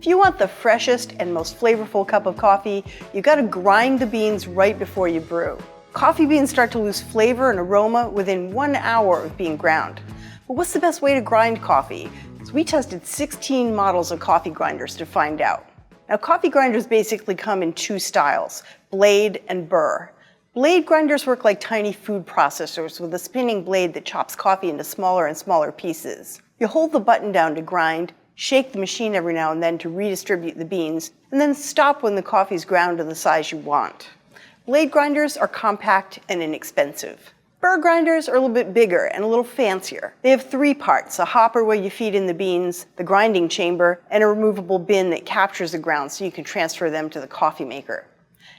If you want the freshest and most flavorful cup of coffee, you've got to grind the beans right before you brew. Coffee beans start to lose flavor and aroma within 1 hour of being ground. But what's the best way to grind coffee? So we tested 16 models of coffee grinders to find out. Now, coffee grinders basically come in two styles, blade and burr. Blade grinders work like tiny food processors with a spinning blade that chops coffee into smaller and smaller pieces. You hold the button down to grind, shake the machine every now and then to redistribute the beans, and then stop when the coffee's ground to the size you want. Blade grinders are compact and inexpensive. Burr grinders are a little bit bigger and a little fancier. They have 3 parts, a hopper where you feed in the beans, the grinding chamber, and a removable bin that captures the ground so you can transfer them to the coffee maker.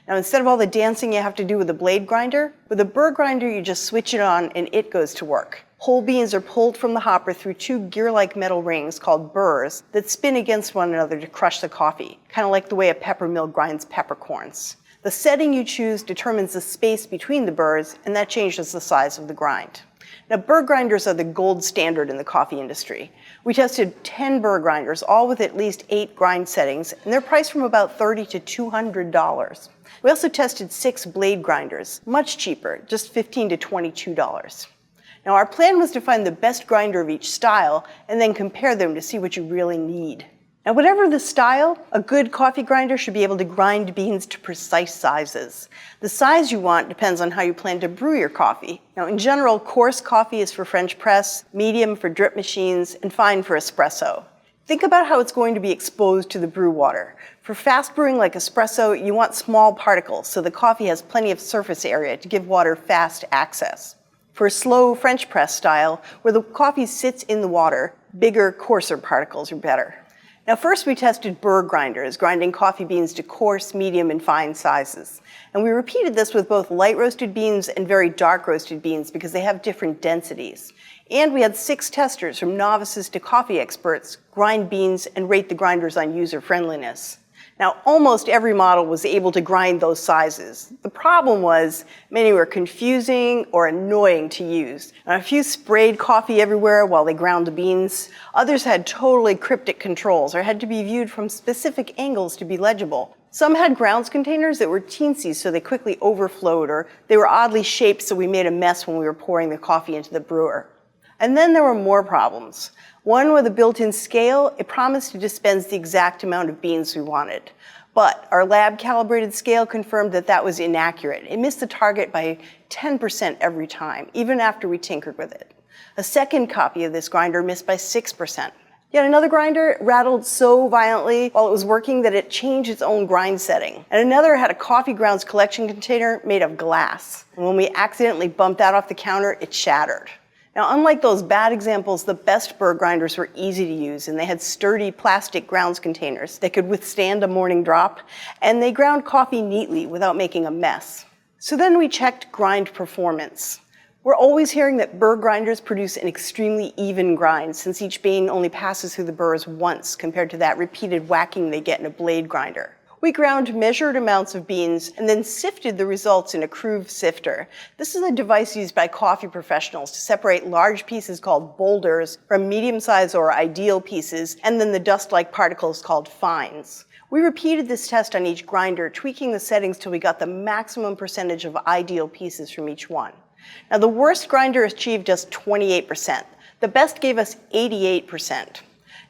Now, instead of all the dancing you have to do with a blade grinder, with a burr grinder you just switch it on and it goes to work. Whole beans are pulled from the hopper through 2 gear-like metal rings called burrs that spin against one another to crush the coffee, kind of like the way a pepper mill grinds peppercorns. The setting you choose determines the space between the burrs, and that changes the size of the grind. Now, burr grinders are the gold standard in the coffee industry. We tested 10 burr grinders, all with at least 8 grind settings, and they're priced from about $30 to $200. We also tested 6 blade grinders, much cheaper, just $15 to $22. Now, our plan was to find the best grinder of each style and then compare them to see what you really need. Now, whatever the style, a good coffee grinder should be able to grind beans to precise sizes. The size you want depends on how you plan to brew your coffee. Now, in general, coarse coffee is for French press, medium for drip machines, and fine for espresso. Think about how it's going to be exposed to the brew water. For fast brewing like espresso, you want small particles so the coffee has plenty of surface area to give water fast access. For slow French press style, where the coffee sits in the water, bigger, coarser particles are better. Now, first we tested burr grinders, grinding coffee beans to coarse, medium, and fine sizes. And we repeated this with both light roasted beans and very dark roasted beans because they have different densities. And we had 6 testers, from novices to coffee experts, grind beans and rate the grinders on user friendliness. Now, almost every model was able to grind those sizes. The problem was many were confusing or annoying to use. Now, a few sprayed coffee everywhere while they ground the beans. Others had totally cryptic controls or had to be viewed from specific angles to be legible. Some had grounds containers that were teensy so they quickly overflowed, or they were oddly shaped so we made a mess when we were pouring the coffee into the brewer. And then there were more problems. One with a built-in scale, it promised to dispense the exact amount of beans we wanted. But our lab-calibrated scale confirmed that that was inaccurate. It missed the target by 10% every time, even after we tinkered with it. A second copy of this grinder missed by 6%. Yet another grinder rattled so violently while it was working that it changed its own grind setting. And another had a coffee grounds collection container made of glass. And when we accidentally bumped that off the counter, it shattered. Now, unlike those bad examples, the best burr grinders were easy to use, and they had sturdy plastic grounds containers that could withstand a morning drop, and they ground coffee neatly without making a mess. So then we checked grind performance. We're always hearing that burr grinders produce an extremely even grind, since each bean only passes through the burrs once compared to that repeated whacking they get in a blade grinder. We ground measured amounts of beans and then sifted the results in a Cruve sifter. This is a device used by coffee professionals to separate large pieces called boulders from medium-sized or ideal pieces, and then the dust-like particles called fines. We repeated this test on each grinder, tweaking the settings till we got the maximum percentage of ideal pieces from each one. Now, the worst grinder achieved just 28%. The best gave us 88%.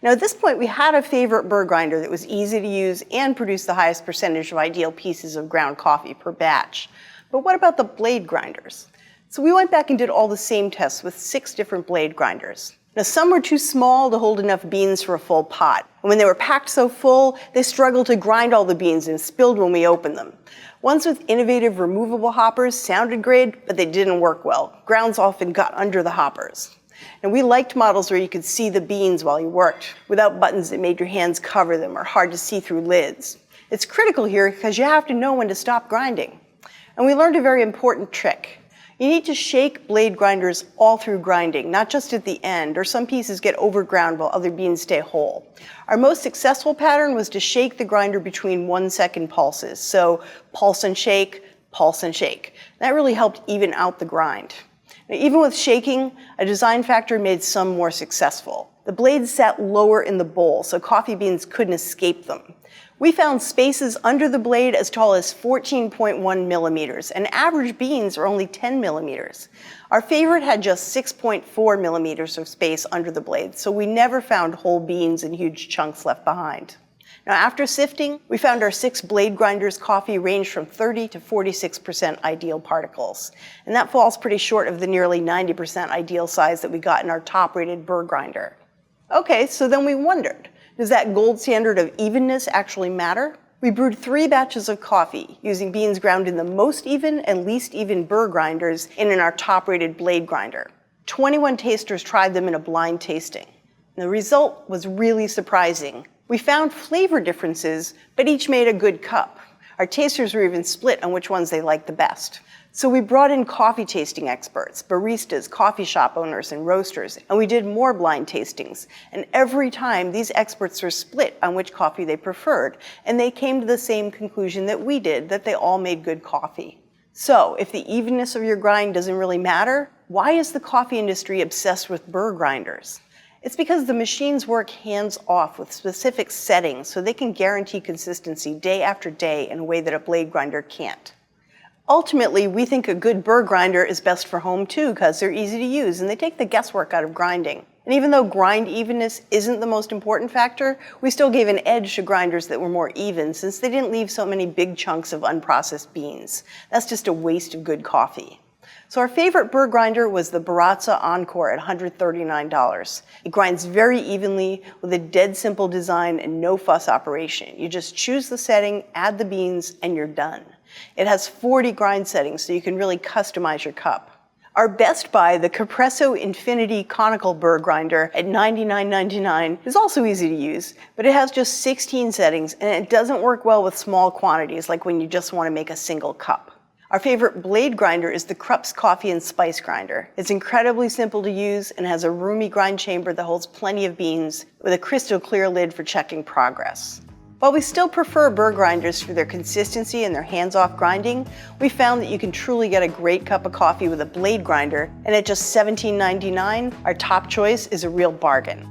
Now, at this point, we had a favorite burr grinder that was easy to use and produced the highest percentage of ideal pieces of ground coffee per batch. But what about the blade grinders? So we went back and did all the same tests with 6 different blade grinders. Now, some were too small to hold enough beans for a full pot. And when they were packed so full, they struggled to grind all the beans and spilled when we opened them. Ones with innovative removable hoppers sounded great, but they didn't work well. Grounds often got under the hoppers. And we liked models where you could see the beans while you worked, without buttons that made your hands cover them or hard to see through lids. It's critical here because you have to know when to stop grinding. And we learned a very important trick. You need to shake blade grinders all through grinding, not just at the end, or some pieces get overground while other beans stay whole. Our most successful pattern was to shake the grinder between 1-second pulses. So pulse and shake, pulse and shake. That really helped even out the grind. Now, even with shaking, a design factor made some more successful. The blades sat lower in the bowl, so coffee beans couldn't escape them. We found spaces under the blade as tall as 14.1 millimeters, and average beans are only 10 millimeters. Our favorite had just 6.4 millimeters of space under the blade, so we never found whole beans and huge chunks left behind. Now, after sifting, we found our 6 blade grinders coffee ranged from 30 to 46% ideal particles, and that falls pretty short of the nearly 90% ideal size that we got in our top-rated Burr grinder. Okay, so then we wondered, does that gold standard of evenness actually matter? We brewed 3 batches of coffee using beans ground in the most even and least even Burr grinders and in our top-rated blade grinder. 21 tasters tried them in a blind tasting. The result was really surprising. We found flavor differences, but each made a good cup. Our tasters were even split on which ones they liked the best. So we brought in coffee tasting experts, baristas, coffee shop owners, and roasters, and we did more blind tastings. And every time, these experts were split on which coffee they preferred, and they came to the same conclusion that we did, that they all made good coffee. So, if the evenness of your grind doesn't really matter, why is the coffee industry obsessed with Burr grinders? It's because the machines work hands-off with specific settings so they can guarantee consistency day after day in a way that a blade grinder can't. Ultimately, we think a good Burr grinder is best for home too because they're easy to use and they take the guesswork out of grinding. And even though grind evenness isn't the most important factor, we still gave an edge to grinders that were more even since they didn't leave so many big chunks of unprocessed beans. That's just a waste of good coffee. So our favorite Burr grinder was the Baratza Encore at $139. It grinds very evenly with a dead simple design and no fuss operation. You just choose the setting, add the beans, and you're done. It has 40 grind settings, so you can really customize your cup. Our best buy, the Capresso Infinity Conical Burr grinder at $99.99, is also easy to use, but it has just 16 settings, and it doesn't work well with small quantities, like when you just want to make a single cup. Our favorite blade grinder is the Krups Coffee and Spice grinder. It's incredibly simple to use and has a roomy grind chamber that holds plenty of beans with a crystal clear lid for checking progress. While we still prefer Burr grinders for their consistency and their hands-off grinding, we found that you can truly get a great cup of coffee with a blade grinder, and at just $17.99, our top choice is a real bargain.